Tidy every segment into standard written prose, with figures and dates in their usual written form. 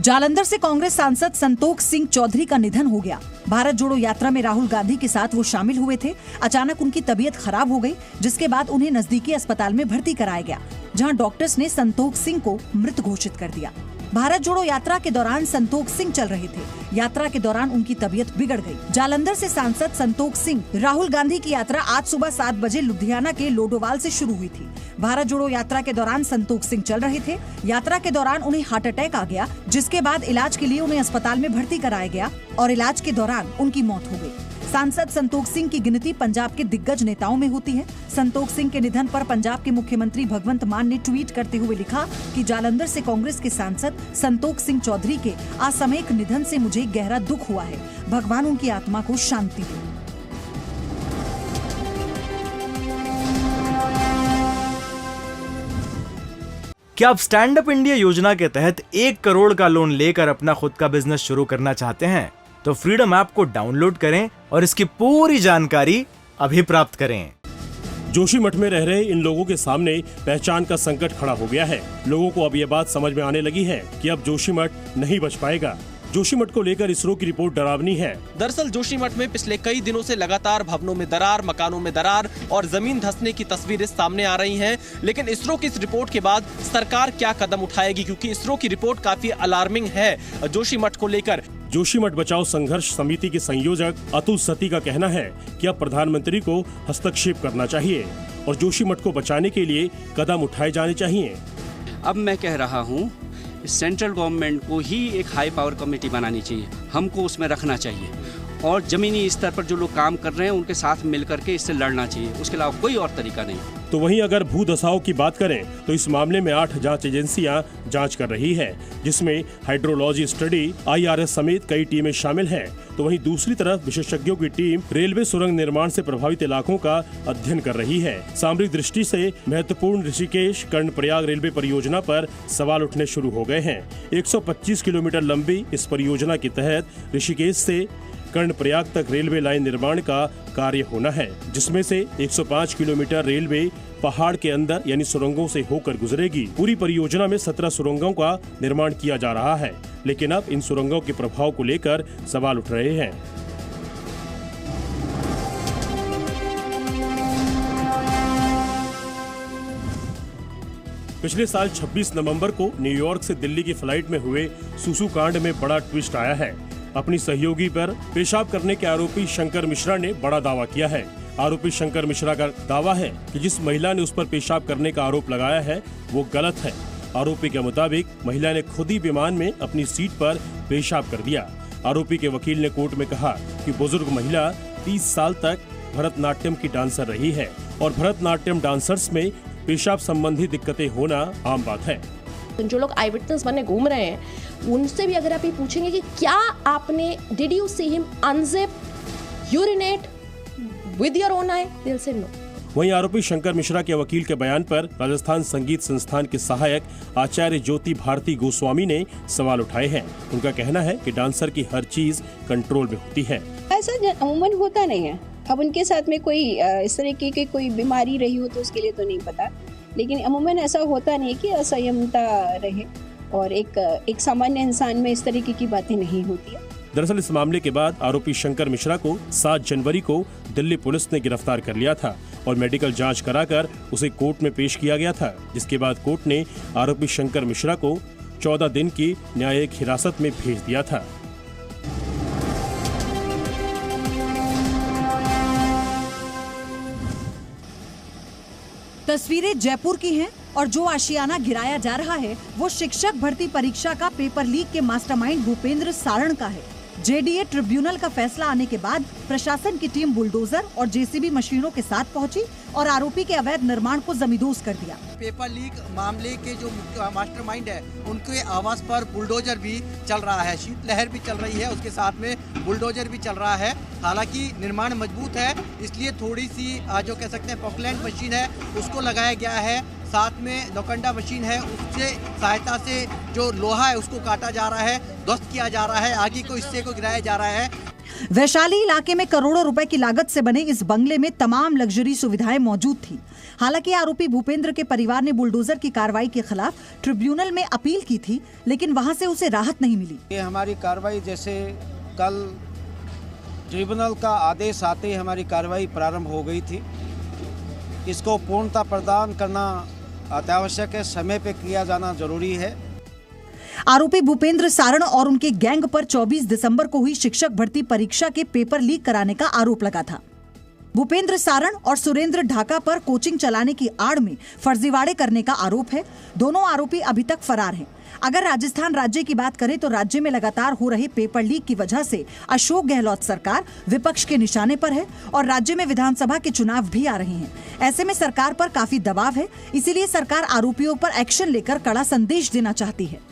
जालंधर से कांग्रेस सांसद संतोख सिंह चौधरी का निधन हो गया। भारत जोड़ो यात्रा में राहुल गांधी के साथ वो शामिल हुए थे। अचानक उनकी तबीयत खराब हो गई, जिसके बाद उन्हें नजदीकी अस्पताल में भर्ती कराया गया, जहां डॉक्टर्स ने संतोख सिंह को मृत घोषित कर दिया। भारत जोड़ो यात्रा के दौरान संतोख सिंह चल रहे थे। यात्रा के दौरान उनकी तबीयत बिगड़ गई। जालंधर से सांसद संतोख सिंह राहुल गांधी की यात्रा आज सुबह 7 बजे लुधियाना के लोडोवाल से शुरू हुई थी। भारत जोड़ो यात्रा के दौरान संतोख सिंह चल रहे थे। यात्रा के दौरान उन्हें हार्ट अटैक आ गया, जिसके बाद इलाज के लिए उन्हें अस्पताल में भर्ती कराया गया और इलाज के दौरान उनकी मौत हो गई। सांसद संतोख सिंह की गिनती पंजाब के दिग्गज नेताओं में होती है। संतोख सिंह के निधन पर पंजाब के मुख्यमंत्री भगवंत मान ने ट्वीट करते हुए लिखा कि जालंधर से कांग्रेस के सांसद संतोख सिंह चौधरी के असामयिक निधन से मुझे गहरा दुख हुआ है। भगवान उनकी आत्मा को शांति दे। क्या आप स्टैंड अप इंडिया योजना के तहत 1 करोड़ का लोन लेकर अपना खुद का बिजनेस शुरू करना चाहते हैं? तो फ्रीडम ऐप को डाउनलोड करें और इसकी पूरी जानकारी अभी प्राप्त करें। जोशीमठ में रह रहे इन लोगों के सामने पहचान का संकट खड़ा हो गया है। लोगों को अब ये बात समझ में आने लगी है कि अब जोशीमठ नहीं बच पाएगा। जोशीमठ को लेकर इसरो की रिपोर्ट डरावनी है। दरअसल जोशीमठ में पिछले कई दिनों से लगातार भवनों में दरार, मकानों में दरार और जमीन धंसने की तस्वीरें सामने आ रही हैं। लेकिन इसरो की इस रिपोर्ट के बाद सरकार क्या कदम उठाएगी, क्योंकि इसरो की रिपोर्ट काफी अलार्मिंग है जोशीमठ को लेकर। जोशीमठ बचाओ संघर्ष समिति के संयोजक अतुल सती का कहना है कि अब प्रधानमंत्री को हस्तक्षेप करना चाहिए और जोशीमठ को बचाने के लिए कदम उठाए जाने चाहिए। अब मैं कह रहा हूँ, सेंट्रल गवर्नमेंट को ही एक हाई पावर कमेटी बनानी चाहिए, हमको उसमें रखना चाहिए और जमीनी स्तर पर जो लोग काम कर रहे हैं उनके साथ मिलकर के इससे लड़ना चाहिए। उसके अलावा कोई और तरीका नहीं। तो वहीं अगर भू दशाओं की बात करें तो इस मामले में 8 जांच एजेंसियां जांच कर रही है, जिसमें हाइड्रोलॉजी स्टडी, IRS समेत कई टीमें शामिल हैं। तो वहीं दूसरी तरफ विशेषज्ञों की टीम रेलवे सुरंग निर्माण से प्रभावित इलाकों का अध्ययन कर रही है। सामरिक दृष्टि से महत्वपूर्ण ऋषिकेश कर्णप्रयाग रेलवे परियोजना पर सवाल उठने शुरू हो गए हैं। 125 किलोमीटर लंबी इस परियोजना के तहत ऋषिकेश से कर्णप्रयाग तक रेलवे लाइन निर्माण का कार्य होना है, जिसमें से 105 किलोमीटर रेलवे पहाड़ के अंदर यानी सुरंगों से होकर गुजरेगी। पूरी परियोजना में 17 सुरंगों का निर्माण किया जा रहा है, लेकिन अब इन सुरंगों के प्रभाव को लेकर सवाल उठ रहे हैं। पिछले साल 26 नवंबर को न्यूयॉर्क से दिल्ली की फ्लाइट में हुए सुसु कांड में बड़ा ट्विस्ट आया है। अपनी सहयोगी पर पेशाब करने के आरोपी शंकर मिश्रा ने बड़ा दावा किया है। आरोपी शंकर मिश्रा का दावा है कि जिस महिला ने उस पर पेशाब करने का आरोप लगाया है वो गलत है। आरोपी के मुताबिक महिला ने खुद ही विमान में अपनी सीट पर पेशाब कर दिया। आरोपी के वकील ने कोर्ट में कहा कि बुजुर्ग महिला 30 साल तक भरतनाट्यम की डांसर रही है और भरतनाट्यम डांसर्स में पेशाब संबंधी दिक्कतें होना आम बात है। जो लोग आई विटनेस बने घूम रहे हैं उनसे भी अगर आप ये पूछेंगे कि क्या आपने did you see him unzip urinate with your own eye, they will say no. वहीं आरोपी शंकर मिश्रा के वकील के बयान पर राजस्थान संगीत संस्थान के सहायक आचार्य ज्योति भारती गोस्वामी ने सवाल उठाए हैं। उनका कहना है कि डांसर की हर चीज कंट्रोल में होती है। ऐसा अमूमन होता नहीं है। अब उनके साथ में कोई इस तरह की कोई बीमारी रही हो तो उसके लिए तो नहीं पता, लेकिन अमूमन ऐसा होता नहीं कि असंयमता रहे और एक सामान्य इंसान में इस तरीके की बातें नहीं होती है। दरअसल इस मामले के बाद आरोपी शंकर मिश्रा को 7 जनवरी को दिल्ली पुलिस ने गिरफ्तार कर लिया था और मेडिकल जांच कराकर उसे कोर्ट में पेश किया गया था, जिसके बाद कोर्ट ने आरोपी शंकर मिश्रा को 14 दिन की न्यायिक हिरासत में भेज दिया था। तस्वीरें जयपुर की हैं और जो आशियाना गिराया जा रहा है वो शिक्षक भर्ती परीक्षा का पेपर लीक के मास्टरमाइंड भूपेंद्र सारण का है। JDA ट्रिब्यूनल का फैसला आने के बाद प्रशासन की टीम बुलडोजर और JCB मशीनों के साथ पहुंची और आरोपी के अवैध निर्माण को जमींदोज कर दिया। पेपर लीक मामले के जो मास्टरमाइंड है उनके आवास पर बुलडोजर भी चल रहा है, शीतलहर भी चल रही है, उसके साथ में बुलडोजर भी चल रहा है। हालांकि निर्माण मजबूत है, इसलिए थोड़ी सी जो कह सकते हैं पॉकलैंड मशीन है उसको लगाया गया है। साथ में लोखंडा मशीन है, उससे सहायता से जो लोहा है उसको काटा जा रहा है, ध्वस्त किया जा रहा है, आगे को हिस्से को गिराया जा रहा है। वैशाली इलाके में करोड़ों रुपए की लागत से बने इस बंगले में तमाम लग्जरी सुविधाएं मौजूद थी। हालांकि आरोपी भूपेंद्र के परिवार ने बुलडोजर की कार्रवाई के खिलाफ ट्रिब्यूनल में अपील की थी, लेकिन वहां से उसे राहत नहीं मिली। ये हमारी कार्रवाई जैसे कल ट्रिब्यूनल का आदेश आते ही हमारी कार्रवाई प्रारंभ हो गई थी। इसको पूर्णता प्रदान करना अत्यावश्यक है, समय पे किया जाना जरूरी है। आरोपी भूपेंद्र सारण और उनके गैंग पर 24 दिसंबर को हुई शिक्षक भर्ती परीक्षा के पेपर लीक कराने का आरोप लगा था। भूपेंद्र सारण और सुरेंद्र ढाका पर कोचिंग चलाने की आड़ में फर्जीवाड़े करने का आरोप है। दोनों आरोपी अभी तक फरार हैं। अगर राजस्थान राज्य की बात करें तो राज्य में लगातार हो रहे पेपर लीक की वजह से अशोक गहलोत सरकार विपक्ष के निशाने पर है और राज्य में विधानसभा के चुनाव भी आ रहे हैं। ऐसे में सरकार पर काफी दबाव है, इसीलिए सरकार आरोपियों पर एक्शन लेकर कड़ा संदेश देना चाहती है।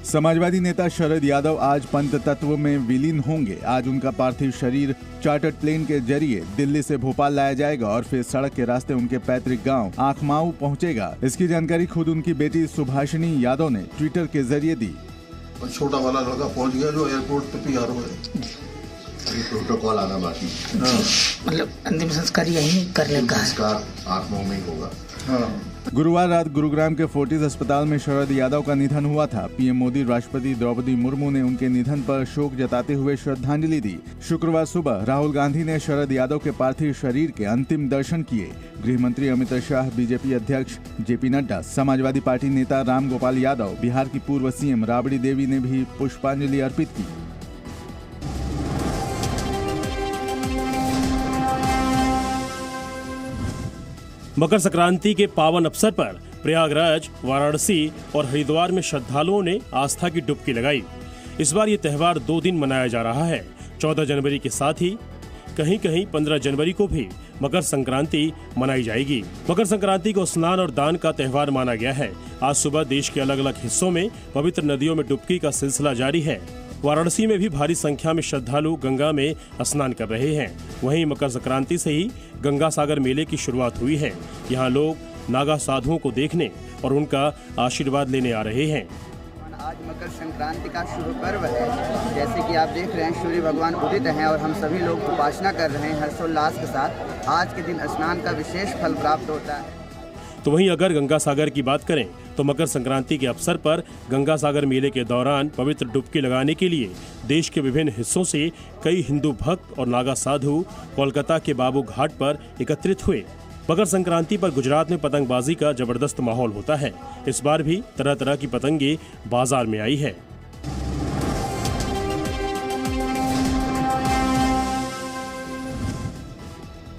समाजवादी नेता शरद यादव आज पंच तत्व में विलीन होंगे। आज उनका पार्थिव शरीर चार्टर्ड प्लेन के जरिए दिल्ली से भोपाल लाया जाएगा और फिर सड़क के रास्ते उनके पैतृक गांव आखमाऊ पहुंचेगा। इसकी जानकारी खुद उनकी बेटी सुभाषिनी यादव ने ट्विटर के जरिए दी। छोटा वाला लड़का पहुंच गया जो एयरपोर्ट पे तैयार हो गया। प्रोटोकॉल आना बाकी, मतलब अंतिम संस्कार यहीं कर लेगा। संस्कार आखमाऊ में ही होगा। गुरुवार रात गुरुग्राम के फोर्टिस अस्पताल में शरद यादव का निधन हुआ था। पीएम मोदी, राष्ट्रपति द्रौपदी मुर्मू ने उनके निधन पर शोक जताते हुए श्रद्धांजलि दी। शुक्रवार सुबह राहुल गांधी ने शरद यादव के पार्थिव शरीर के अंतिम दर्शन किए। गृह मंत्री अमित शाह, बीजेपी अध्यक्ष जेपी नड्डा, समाजवादी पार्टी नेता राम गोपाल यादव, बिहार की पूर्व सीएम राबड़ी देवी ने भी पुष्पांजलि अर्पित की। मकर संक्रांति के पावन अवसर पर प्रयागराज, वाराणसी और हरिद्वार में श्रद्धालुओं ने आस्था की डुबकी लगाई। इस बार ये त्योहार 2 दिन मनाया जा रहा है। 14 जनवरी के साथ ही कहीं कहीं 15 जनवरी को भी मकर संक्रांति मनाई जाएगी। मकर संक्रांति को स्नान और दान का त्योहार माना गया है। आज सुबह देश के अलग अलग हिस्सों में पवित्र नदियों में डुबकी का सिलसिला जारी है। वाराणसी में भी भारी संख्या में श्रद्धालु गंगा में स्नान कर रहे हैं। वहीं मकर संक्रांति से ही गंगा सागर मेले की शुरुआत हुई है। यहाँ लोग नागा साधुओं को देखने और उनका आशीर्वाद लेने आ रहे हैं। आज मकर संक्रांति का शुभ पर्व है। जैसे कि आप देख रहे हैं, सूर्य भगवान उदित हैं और हम सभी लोग उपासना कर रहे हैं हर्षोल्लास के साथ। आज के दिन स्नान का विशेष फल प्राप्त होता है। तो वहीं अगर गंगा सागर की बात करें तो मकर संक्रांति के अवसर पर गंगा सागर मेले के दौरान पवित्र डुबकी लगाने के लिए देश के विभिन्न हिस्सों से कई हिंदू भक्त और नागा साधु कोलकाता के बाबू घाट पर एकत्रित हुए। मकर संक्रांति पर गुजरात में पतंगबाजी का जबरदस्त माहौल होता है। इस बार भी तरह तरह की पतंगे बाजार में आई है।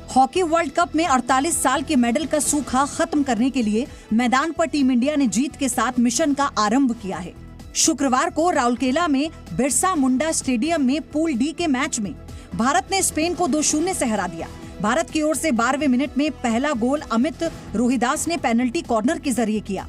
हॉकी वर्ल्ड कप में 48 साल के मेडल का सूखा खत्म करने के लिए मैदान पर टीम इंडिया ने जीत के साथ मिशन का आरंभ किया है। शुक्रवार को राउरकेला में बिरसा मुंडा स्टेडियम में पूल डी के मैच में भारत ने स्पेन को 2-0 से हरा दिया। भारत की ओर से 12वें मिनट में पहला गोल अमित रोहिदास ने पेनल्टी कॉर्नर के जरिए किया।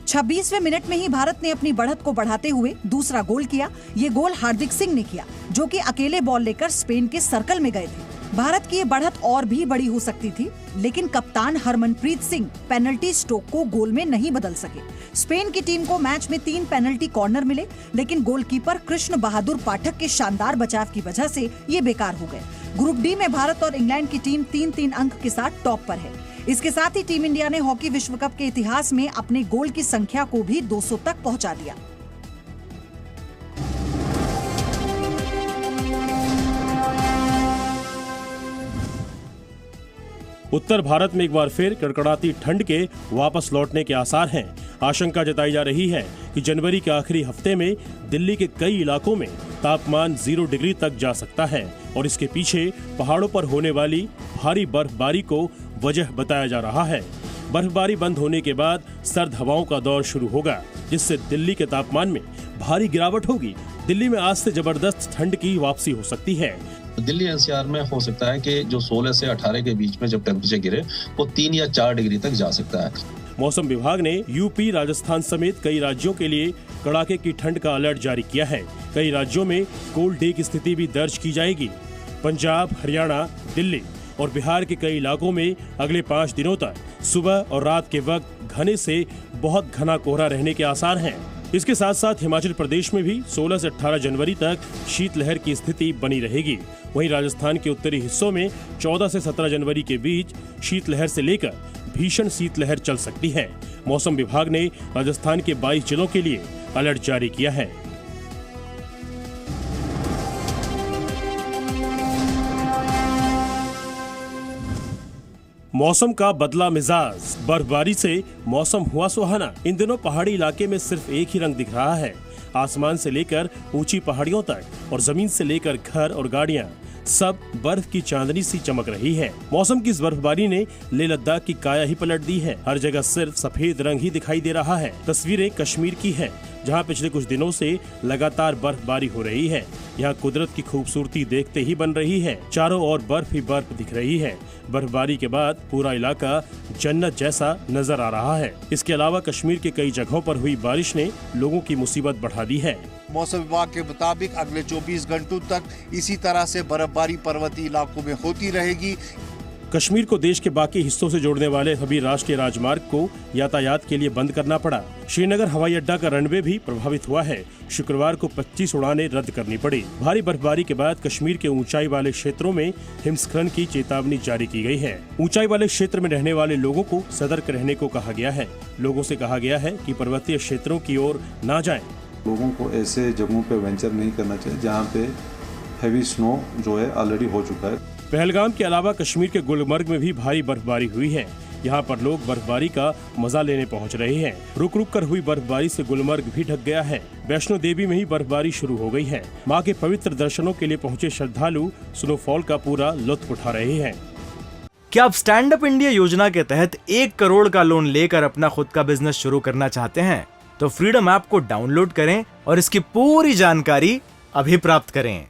26वें मिनट में ही भारत ने अपनी बढ़त को बढ़ाते हुए दूसरा गोल किया। ये गोल हार्दिक सिंह ने किया, जो कि अकेले बॉल लेकर स्पेन के सर्कल में गए थे। भारत की ये बढ़त और भी बड़ी हो सकती थी, लेकिन कप्तान हरमनप्रीत सिंह पेनल्टी स्ट्रोक को गोल में नहीं बदल सके। स्पेन की टीम को मैच में 3 पेनल्टी कॉर्नर मिले, लेकिन गोलकीपर कृष्ण बहादुर पाठक के शानदार बचाव की वजह से ये बेकार हो गए। ग्रुप डी में भारत और इंग्लैंड की टीम 3-3 अंक के साथ टॉप पर है। इसके साथ ही टीम इंडिया ने हॉकी विश्व कप के इतिहास में अपने गोल की संख्या को भी 200 तक पहुंचा दिया। उत्तर भारत में एक बार फिर कड़कड़ाती ठंड के वापस लौटने के आसार हैं। आशंका जताई जा रही है कि जनवरी के आखिरी हफ्ते में दिल्ली के कई इलाकों में तापमान 0 डिग्री तक जा सकता है और इसके पीछे पहाड़ों पर होने वाली भारी बर्फबारी को वजह बताया जा रहा है। बर्फबारी बंद होने के बाद सर्द हवाओं का दौर शुरू होगा, जिससे दिल्ली के तापमान में भारी गिरावट होगी। दिल्ली में आज से जबरदस्त ठंड की वापसी हो सकती है। दिल्ली एनसीआर में हो सकता है कि जो 16 से 18 के बीच में जब टेम्परेचर गिरे वो 3 या 4 डिग्री तक जा सकता है। मौसम विभाग ने यूपी, राजस्थान समेत कई राज्यों के लिए कड़ाके की ठंड का अलर्ट जारी किया है। कई राज्यों में कोल्ड डे की स्थिति भी दर्ज की जाएगी। पंजाब, हरियाणा, दिल्ली और बिहार के कई इलाकों में अगले 5 दिनों तक सुबह और रात के वक्त घने से बहुत घना कोहरा रहने के आसार हैं। इसके साथ साथ हिमाचल प्रदेश में भी 16 से 18 जनवरी तक शीतलहर की स्थिति बनी रहेगी। वहीं राजस्थान के उत्तरी हिस्सों में 14 से 17 जनवरी के बीच शीतलहर से लेकर भीषण शीतलहर चल सकती है। मौसम विभाग ने राजस्थान के 22 जिलों के लिए अलर्ट जारी किया है। मौसम का बदला मिजाज, बर्फबारी से मौसम हुआ सुहाना। इन दिनों पहाड़ी इलाके में सिर्फ एक ही रंग दिख रहा है। आसमान से लेकर ऊंची पहाड़ियों तक और जमीन से लेकर घर और गाड़ियां सब बर्फ की चांदनी सी चमक रही है। मौसम की इस बर्फबारी ने लेह लद्दाख की काया ही पलट दी है। हर जगह सिर्फ सफेद रंग ही दिखाई दे रहा है। तस्वीरें कश्मीर की है, जहां पिछले कुछ दिनों से लगातार बर्फबारी हो रही है। यहाँ कुदरत की खूबसूरती देखते ही बन रही है। चारों ओर बर्फ ही बर्फ दिख रही है। बर्फबारी के बाद पूरा इलाका जन्नत जैसा नजर आ रहा है। इसके अलावा कश्मीर के कई जगहों पर हुई बारिश ने लोगों की मुसीबत बढ़ा दी है। मौसम विभाग के मुताबिक अगले 24 घंटों तक इसी तरह से बर्फबारी पर्वतीय इलाकों में होती रहेगी। कश्मीर को देश के बाकी हिस्सों से जोड़ने वाले सभी राष्ट्रीय राजमार्ग को यातायात के लिए बंद करना पड़ा। श्रीनगर हवाई अड्डा का रनवे भी प्रभावित हुआ है। शुक्रवार को 25 उड़ानें रद्द करनी पड़ी। भारी बर्फबारी के बाद कश्मीर के ऊंचाई वाले क्षेत्रों में हिमस्खलन की चेतावनी जारी की गई है। ऊंचाई वाले क्षेत्र में रहने वाले लोगों को सतर्क रहने को कहा गया है। लोगों से कहा गया है कि पर्वतीय क्षेत्रों की ओर न जाएं। लोगों को ऐसे जगहों पे वेंचर नहीं करना चाहिए जहाँ पे हेवी स्नो जो है ऑलरेडी हो चुका है। पहलगाम के अलावा कश्मीर के गुलमर्ग में भी भारी बर्फबारी हुई है। यहाँ पर लोग बर्फबारी का मजा लेने पहुँच रहे हैं। रुक रुक कर हुई बर्फबारी से गुलमर्ग भी ढक गया है। वैष्णो देवी में ही बर्फबारी शुरू हो गई है। मां के पवित्र दर्शनों के लिए पहुँचे श्रद्धालु स्नोफॉल का पूरा लुत्फ उठा रहे हैं। क्या आप स्टैंड अप इंडिया योजना के तहत 1 करोड़ का लोन लेकर अपना खुद का बिजनेस शुरू करना चाहते हैं? तो फ्रीडम ऐप को डाउनलोड करें और इसकी पूरी जानकारी अभी प्राप्त करें।